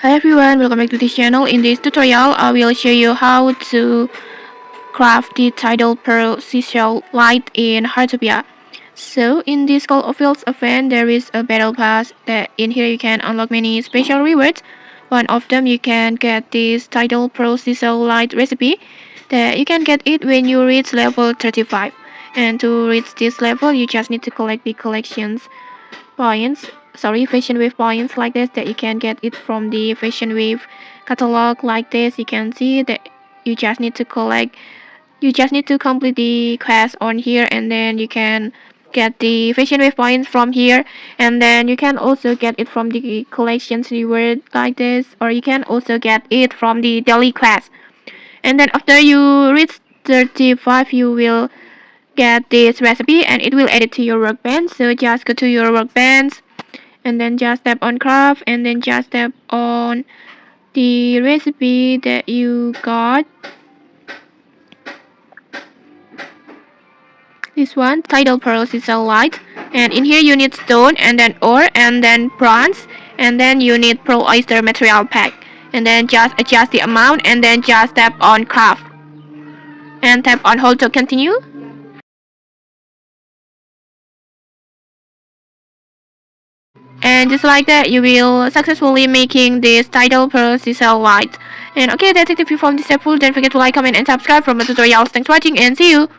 Hi everyone, welcome back to this channel. In this tutorial, I will show you how to craft the Tidal Pearl Seashell Light in Heartopia. So in this Call of Fields event, there is a battle pass that in here you can unlock many special rewards. One of them you can get this Tidal Pearl Seashell Light recipe that you can get it when you reach level 35. And to reach this level, you just need to collect the collections fashion wave points like this that you can get it from the fashion wave catalog like this. You can see that you just need to complete the quest on here, and then you can get the fashion wave points from here, and then you can also get it from the collections reward like this, or you can also get it from the daily quest. And then after you reach 35, you will get this recipe and it will add it to your workbench. So just go to your workbench and then just tap on craft, and then just tap on the recipe that you got. This one, Tidal Pearl Seashell Light. And in here you need stone, and then ore, and then bronze, and then you need Pro Oyster material pack. And then just adjust the amount, and then just tap on craft. And tap on hold to continue. And just like that, you will successfully making this Tidal Pearl Seashell Light. And okay, that's it. If you found this helpful, don't forget to like, comment, and subscribe for more tutorials. Thanks for watching, and see you!